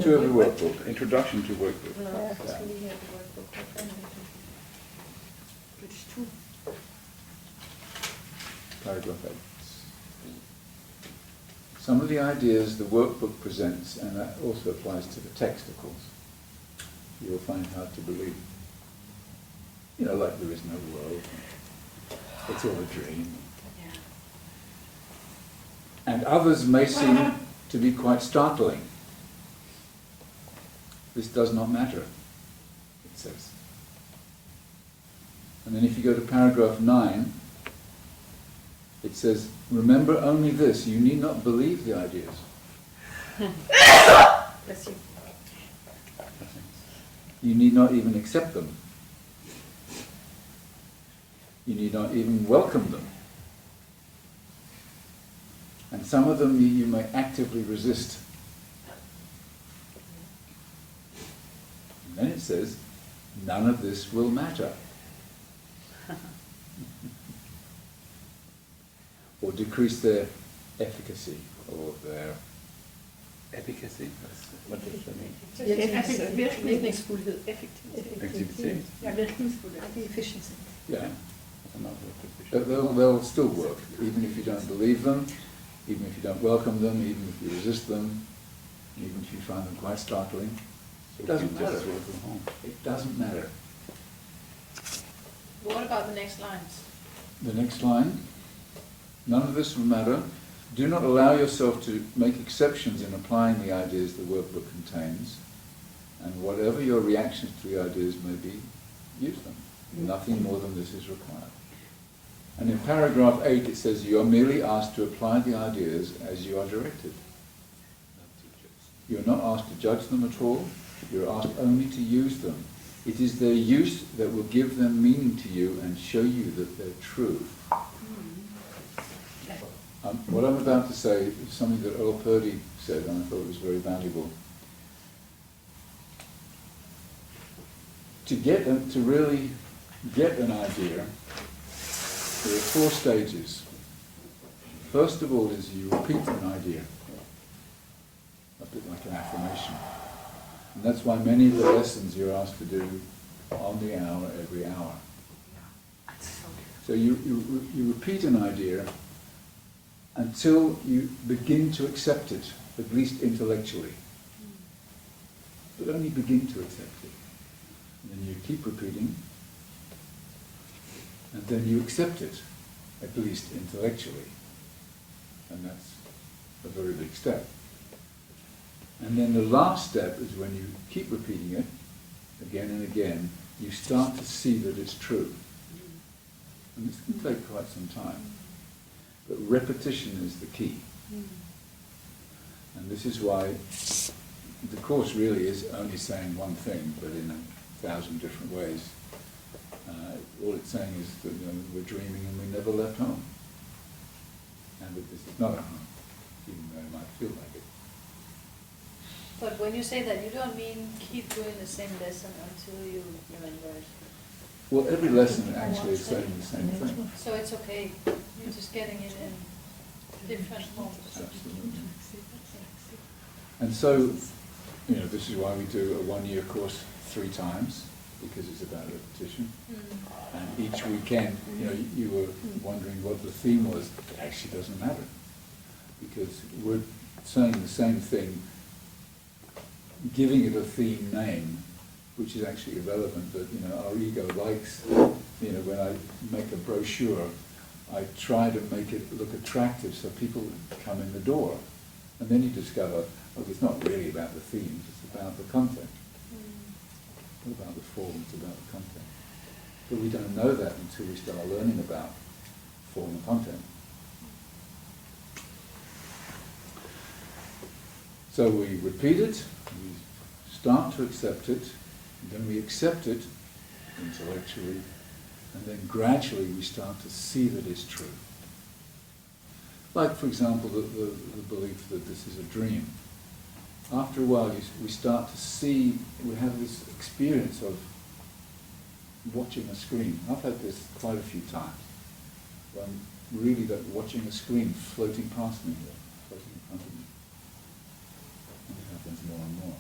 2 of the workbook. Introduction to workbook. No, Ja. så skal vi have the workbook. Page 2. Paragraph 8. Some of the ideas the workbook presents, and that also applies to the text, of course, you will find hard to believe. You know, like there is no world. It's all a dream. Yeah. And others may seem to be quite startling. This does not matter, it says. And then if you go to paragraph 9, it says, remember only this, you need not believe the ideas. Bless you. You need not even accept them. You need not even welcome them. And some of them you may actively resist. And then it says, none of this will matter. Or decrease their efficacy, or their Efficacy. What does that mean? Virkningsfuldhed. Effectivity. Ja, virkningsfuldhed. Efficiency. yeah. Another position. They'll still work, even if you don't believe them, even if you don't welcome them, even if you resist them, even if you find them quite startling. It doesn't matter. It doesn't matter. What about the next lines? The next line, none of this will matter. Do not allow yourself to make exceptions in applying the ideas the workbook contains, and whatever your reactions to the ideas may be, use them. Nothing more than this is required. And in paragraph 8 it says, you are merely asked to apply the ideas as you are directed. You are not asked to judge them at all, you are asked only to use them. It is their use that will give them meaning to you and show you that they're true. What I'm about to say is something that Earl Purdy said, and I thought it was very valuable. To really get an idea, there are 4 stages. First of all is you repeat an idea, a bit like an affirmation. And that's why many of the lessons you're asked to do on the hour, every hour. So you repeat an idea until you begin to accept it, at least intellectually. But only begin to accept it. And then you keep repeating, and then you accept it, at least intellectually. And that's a very big step. And then the last step is when you keep repeating it, again and again, you start to see that it's true. And this can take quite some time. But repetition is the key. And this is why the Course really is only saying one thing, but in 1,000 different ways. All it's saying is that we're dreaming and we never left home. And that this is not a home, even though it might feel like it. But when you say that, you don't mean keep doing the same lesson until you remember it. Well, every lesson actually is saying the same thing. So it's okay. You're just getting it in different forms. Absolutely. And so, this is why we do a 1-year course 3 times, because it's about repetition. And each weekend, you were wondering what the theme was. It actually doesn't matter, because we're saying the same thing, giving it a theme name, which is actually irrelevant, but our ego likes, when I make a brochure, I try to make it look attractive so people come in the door. And then you discover, it's not really about the themes, it's about the content. It's not about the form, it's about the content. But we don't know that until we start learning about form and content. So we repeat it, we start to accept it, and then we accept it intellectually, and then gradually we start to see that it's true. Like, for example, the belief that this is a dream. After a while, we start to see, we have this experience of watching a screen. I've had this quite a few times. When really that watching a screen floating past me, floating in front of me. And it happens more and more.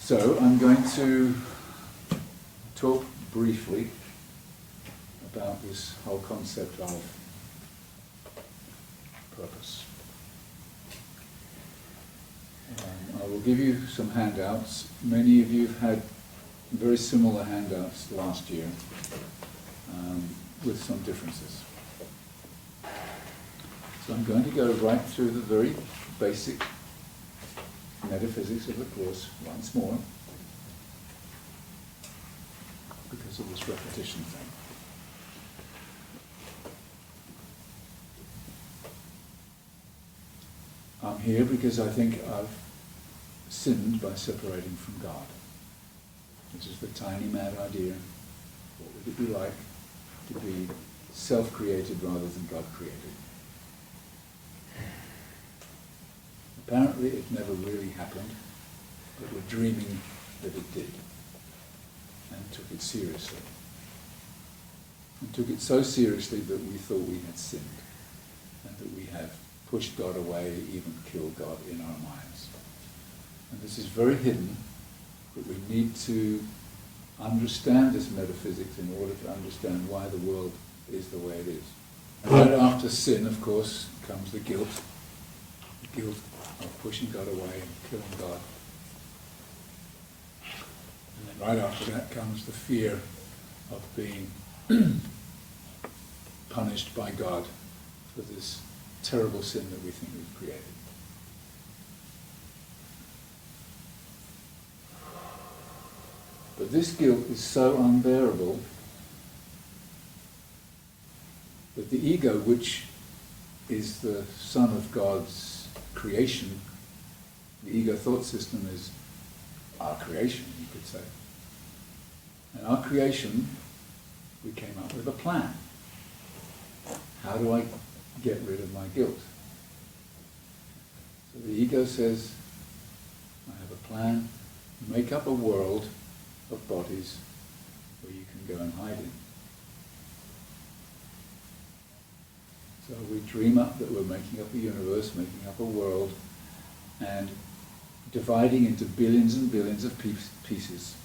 So I'm going to talk briefly about this whole concept of purpose. I will give you some handouts. Many of you have had very similar handouts last year, with some differences. So I'm going to go right through the very basic metaphysics of the course once more, because of this repetition thing. I'm here because I think I've sinned by separating from God. This is the tiny mad idea. What would it be like to be self-created rather than God-created? Apparently it never really happened, but we're dreaming that it did, and took it seriously. And took it so seriously that we thought we had sinned, and that we have pushed God away, even killed God in our minds. And this is very hidden, but we need to understand this metaphysics in order to understand why the world is the way it is. And right after sin, of course, comes the guilt. The guilt of pushing God away and killing God. And then right after that comes the fear of being punished by God for this terrible sin that we think we've created. But this guilt is so unbearable that the ego, which is the son of God's creation, the ego thought system is our creation, you could say. And our creation, we came up with a plan. How do I get rid of my guilt? So the ego says, I have a plan, make up a world of bodies where you can go and hide in. So we dream up that we're making up a universe, making up a world, and dividing into billions and billions of pieces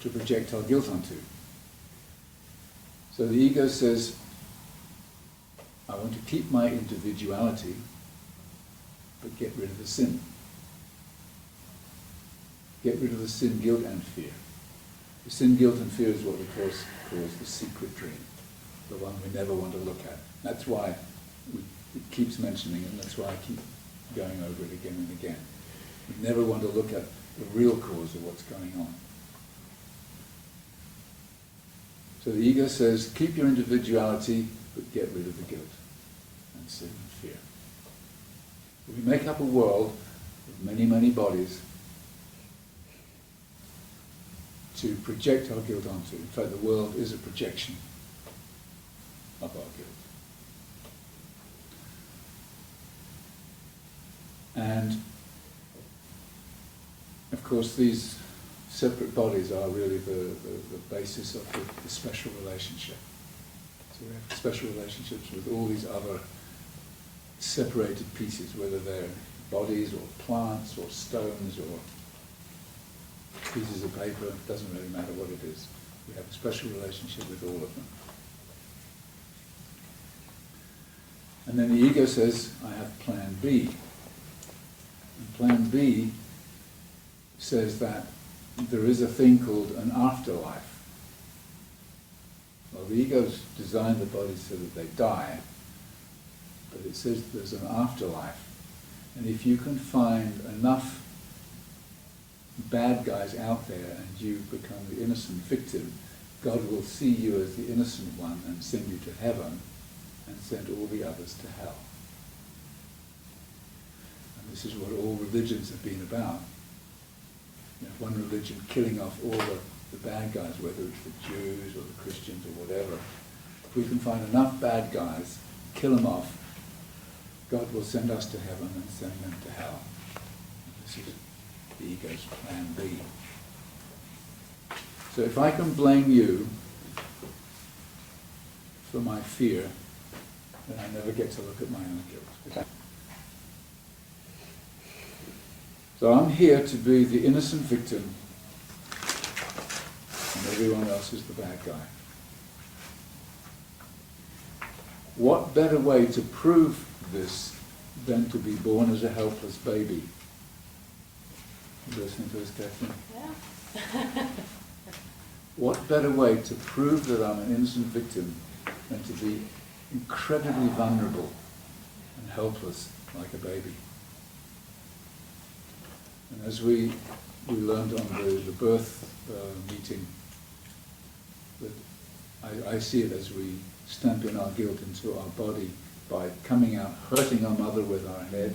to project our guilt onto. So the ego says, I want to keep my individuality, but get rid of the sin. Get rid of the sin, guilt, and fear. The sin, guilt, and fear is what we call the secret dream, the one we never want to look at. That's why it keeps mentioning it, and that's why I keep going over it again and again. We never want to look at the real cause of what's going on. So the ego says, keep your individuality, but get rid of the guilt and sin and fear. We make up a world of many, many bodies to project our guilt onto. In fact, the world is a projection of our guilt. And, of course, these separate bodies are really the basis of the special relationship. So we have special relationships with all these other separated pieces, whether they're bodies or plants or stones or pieces of paper, it doesn't really matter what it is. We have a special relationship with all of them. And then the ego says, I have plan B. And plan B says that there is a thing called an afterlife. Well, the ego's designed the bodies so that they die, but it says there's an afterlife. And if you can find enough bad guys out there and you become the innocent victim, God will see you as the innocent one and send you to heaven and send all the others to hell. And this is what all religions have been about. You know, one religion killing off all the bad guys, whether it's the Jews or the Christians or whatever. If we can find enough bad guys, kill them off, God will send us to heaven and send them to hell. And this is the ego's plan B. So if I can blame you for my fear, then I never get to look at my own guilt. So I'm here to be the innocent victim, and everyone else is the bad guy. What better way to prove this than to be born as a helpless baby? You listening to this, Kathleen? Yeah. What better way to prove that I'm an innocent victim than to be incredibly vulnerable and helpless like a baby? And as we learned on the birth meeting, that I see it as we stamp in our guilt into our body by coming out, hurting our mother with our head,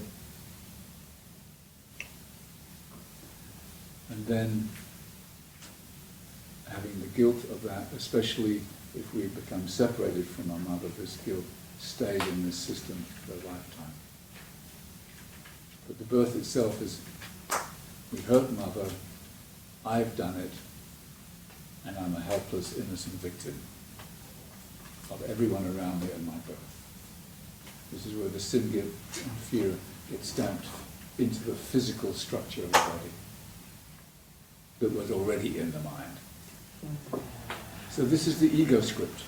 and then having the guilt of that, especially if we become separated from our mother, this guilt stays in this system for a lifetime. But the birth itself is, we hurt mother, I've done it, and I'm a helpless, innocent victim of everyone around me at my birth. This is where the sin, guilt, and fear get stamped into the physical structure of the body that was already in the mind. So this is the ego script.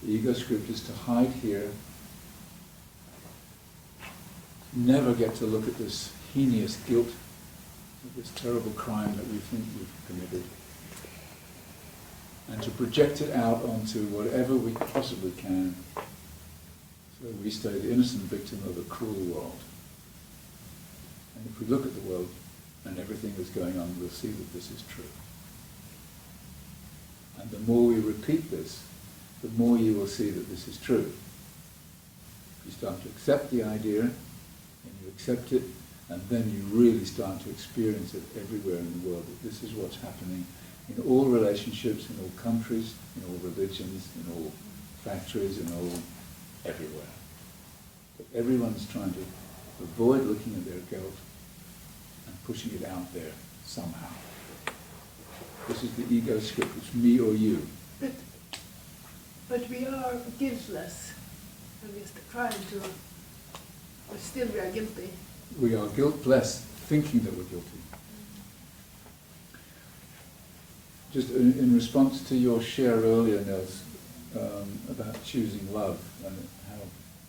The ego script is to hide here, never get to look at this heinous guilt, this terrible crime that we think we've committed, and to project it out onto whatever we possibly can, so we stay the innocent victim of a cruel world. And if we look at the world and everything that's going on, we'll see that this is true. And the more we repeat this, the more you will see that this is true. You start to accept the idea, and you accept it, and then you really start to experience it everywhere in the world, that this is what's happening in all relationships, in all countries, in all religions, in all factories, in all everywhere. But everyone's trying to avoid looking at their guilt and pushing it out there somehow. This is the ego script. It's me or you. But we are guiltless against the crime too. But still we are guilty. We are guiltless, thinking that we're guilty. Just in response to your share earlier, Nils, about choosing love and how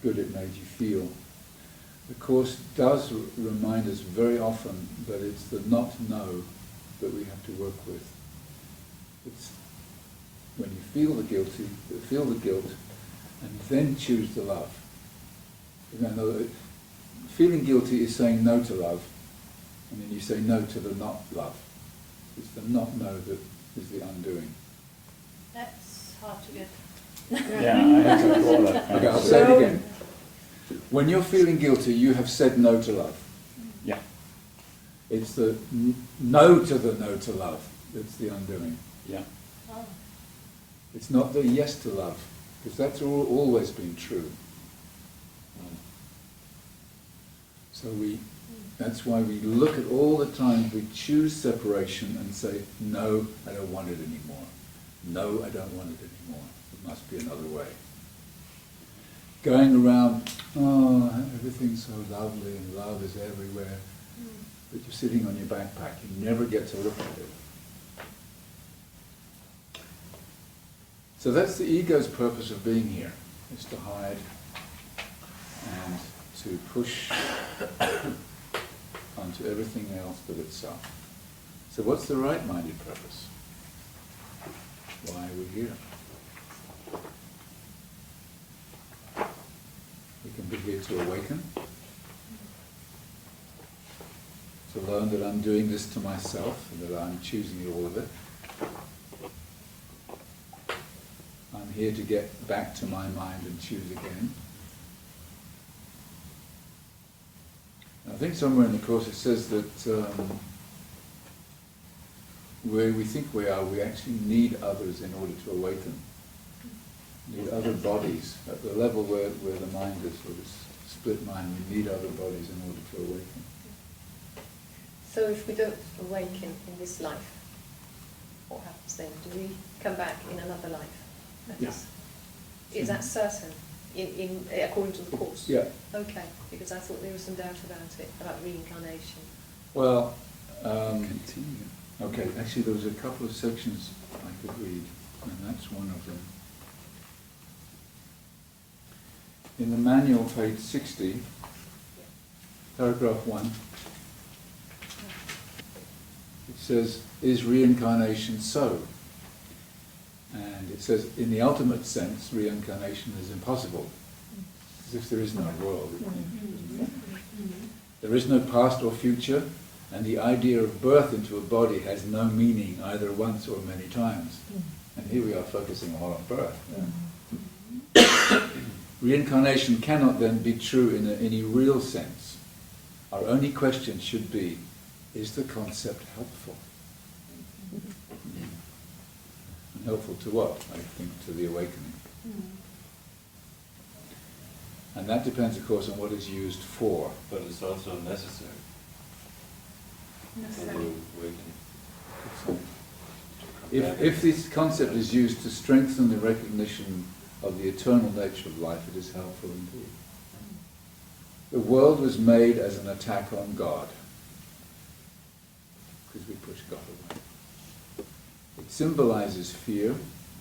good it made you feel, the Course does remind us very often that it's the not know that we have to work with. It's when you feel the guilt, and then choose the love. You know, feeling guilty is saying no to love, and then you say no to the not love. It's the not know that is the undoing. That's hard to get. Yeah, I have to draw that. Okay, I'll say it again. When you're feeling guilty, you have said no to love. Yeah. It's the no to the no to love that's the undoing. Yeah. Oh. It's not the yes to love, because that's always been true. So that's why we look at all the times we choose separation and say, no, I don't want it anymore. No, I don't want it anymore. There must be another way. Going around, oh, everything's so lovely and love is everywhere, but you're sitting on your backpack, you never get to look at it. So that's the ego's purpose of being here, is to hide and to push onto everything else but itself. So what's the right-minded purpose? Why are we here? We can be here to awaken, to learn that I'm doing this to myself and that I'm choosing all of it. I'm here to get back to my mind and choose again. I think somewhere in the Course it says that where we think we are, we actually need others in order to awaken. Need other bodies. At the level where the mind is, or this split mind, we need other bodies in order to awaken. So if we don't awaken in this life, what happens then? Do we come back in another life? Yeah. Is that certain? according to the course? Yeah. Okay, because I thought there was some doubt about it, about reincarnation. Well, Continue. okay, actually there was a couple of sections I could read, and that's one of them. In the manual, page 60, paragraph 1, it says, is reincarnation so? And it says, in the ultimate sense, reincarnation is impossible, as if there is no world. There is no past or future, and the idea of birth into a body has no meaning either once or many times. And here we are focusing a lot on birth. Yeah. Reincarnation cannot then be true in any real sense. Our only question should be, is the concept helpful? And helpful to what? I think to the awakening. And that depends, of course, on what it's used for. But it's also necessary for the awakening. If this concept is used to strengthen the recognition of the eternal nature of life, it is helpful indeed. The world was made as an attack on God, because we push God away. It symbolizes fear,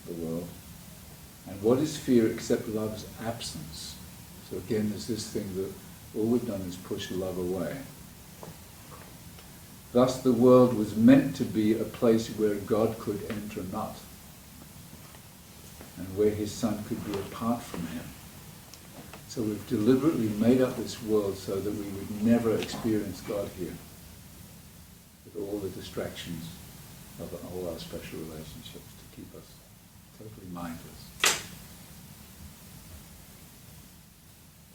the world, and what is fear except love's absence? So again, there's this thing that all we've done is push love away. Thus the world was meant to be a place where God could enter not, and where his Son could be apart from him. So we've deliberately made up this world so that we would never experience God here, with all the distractions of all our special relationships to keep us totally mindless.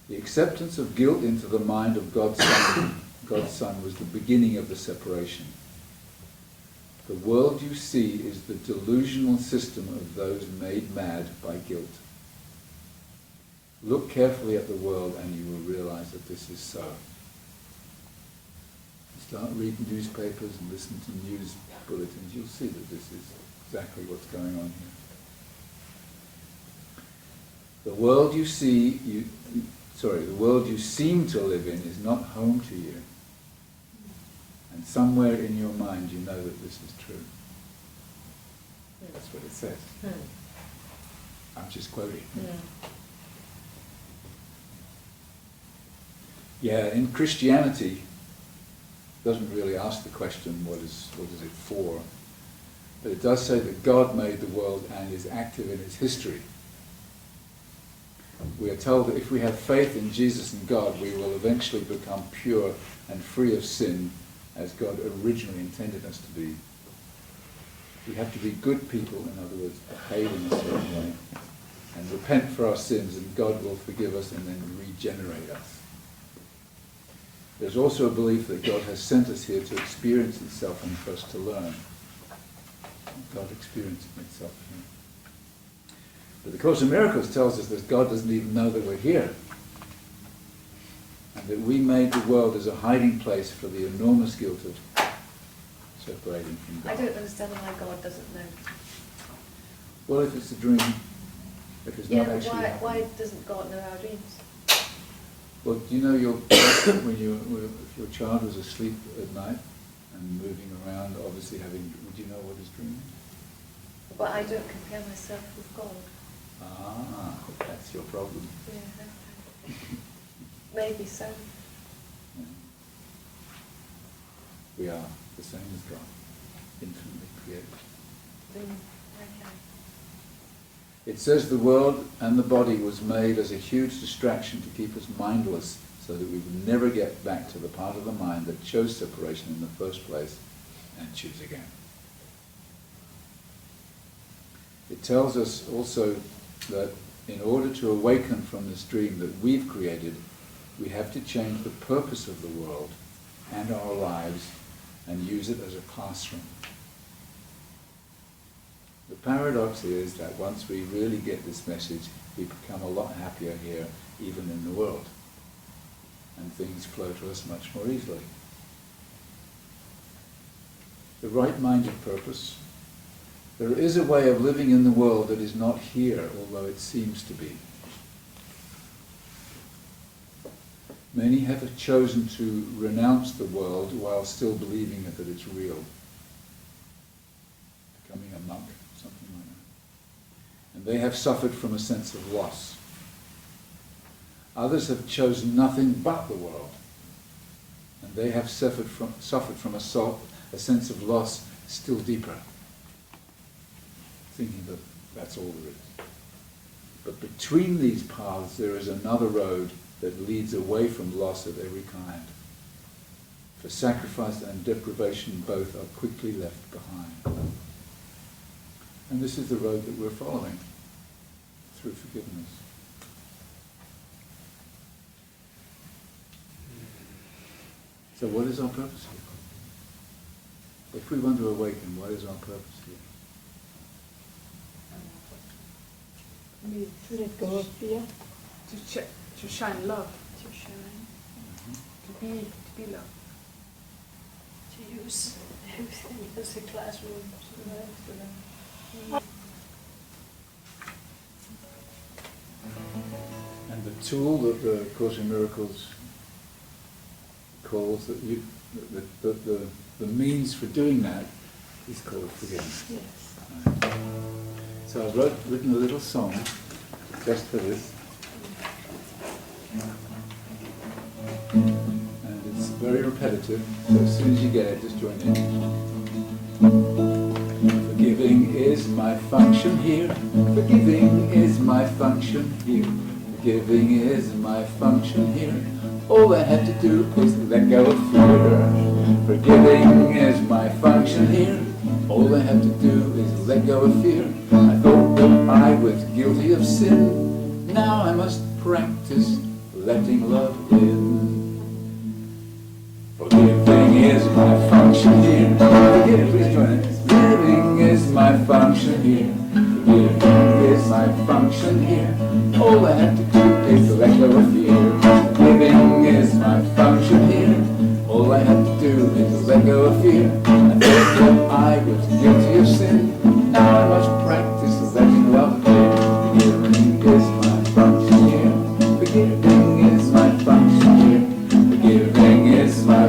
The acceptance of guilt into the mind of God's Son was the beginning of the separation. The world you see is the delusional system of those made mad by guilt. Look carefully at the world and you will realize that this is so. Start reading newspapers and listen to news bulletins, you'll see that this is exactly what's going on here. The world you the world you seem to live in is not home to you. And somewhere in your mind you know that this is true. That's what it says. I'm just quoting. Yeah, in Christianity, doesn't really ask the question, what is it for? But it does say that God made the world and is active in its history. We are told that if we have faith in Jesus and God, we will eventually become pure and free of sin as God originally intended us to be. We have to be good people, in other words, behave in a certain way, and repent for our sins, and God will forgive us and then regenerate us. There's also a belief that God has sent us here to experience himself and for us to learn. God experiencing himself here. But the Course in Miracles tells us that God doesn't even know that we're here. And that we made the world as a hiding place for the enormous guilt of separating from God. I don't understand why God doesn't know. Well, if it's a dream, if it's not actually happening. Why doesn't God know our dreams? Well, do you know if your child was asleep at night and moving around, obviously would you know what his dream is? But I don't compare myself with God. Ah, that's your problem. Yeah, maybe so. Yeah. We are the same as God, infinitely created. Okay. It says the world and the body was made as a huge distraction to keep us mindless so that we would never get back to the part of the mind that chose separation in the first place and choose again. It tells us also that in order to awaken from this dream that we've created, we have to change the purpose of the world and our lives and use it as a classroom. The paradox is that once we really get this message, we become a lot happier here, even in the world. And things flow to us much more easily. The right-minded purpose. There is a way of living in the world that is not here, although it seems to be. Many have chosen to renounce the world while still believing that it's real. Becoming a monk, something like that. And they have suffered from a sense of loss. Others have chosen nothing but the world. And they have suffered from a sense of loss still deeper. Thinking that that's all there is. But between these paths there is another road that leads away from loss of every kind. For sacrifice and deprivation both are quickly left behind. And this is the road that we're following through forgiveness. So what is our purpose here? If we want to awaken, what is our purpose here? Let go of fear. To shine love, To shine, to be love. to use everything as a classroom to learn to them. And the tool that the Course in Miracles calls, the means for doing that is called forgiveness. Yes. So I've written a little song just for this. And it's very repetitive, so as soon as you get it, just join in. Forgiving is my function here. Forgiving is my function here. Forgiving is my function here. All I have to do is let go of fear. Forgiving is my function here. All I have to do is let go of fear. I thought that I was guilty of sin. Now I must practice letting love in. Forgiving is my function here. Forgiving, please join in. Forgiving is my function here. Forgiving is my function here. All I have to do is let go of fear. Forgiving is my function here. All I have to do is let go of fear. I thought that I was guilty of sin. Now I must practice letting love in. Forgiving is my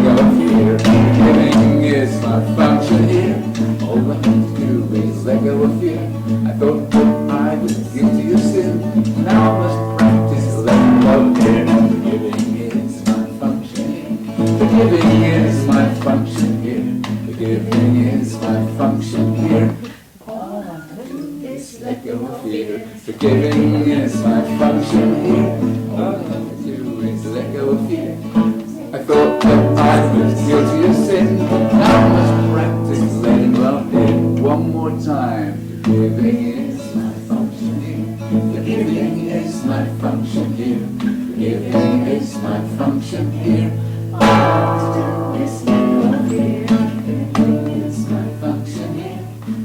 function here. Forgiving is my function here. Forgiving is my function here. All I have to do is let go of fear. Forgiving is my function here. All I have to do is let go of fear. I thought that I was guilty of sin. Now I must practice letting love in. Forgiving is my function here. Forgiving is my function here. Forgiving is my function here. All I have to do is let go of fear. Forgiving is my function here. All I have to do is let go of fear. I thought that I was guilty of sin. Now I must practice letting love in. One more time. Forgiving is my function here. Forgiving is my function here. Forgiving is my function here. All I have to do is let go of fear. Forgiving is my function here.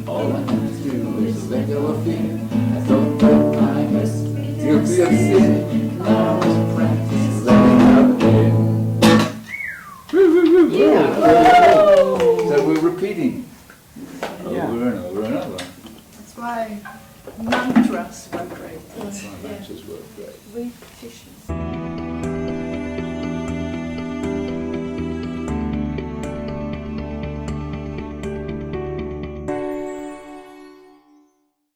All I have to do is let go of fear. I thought that I was guilty of sin.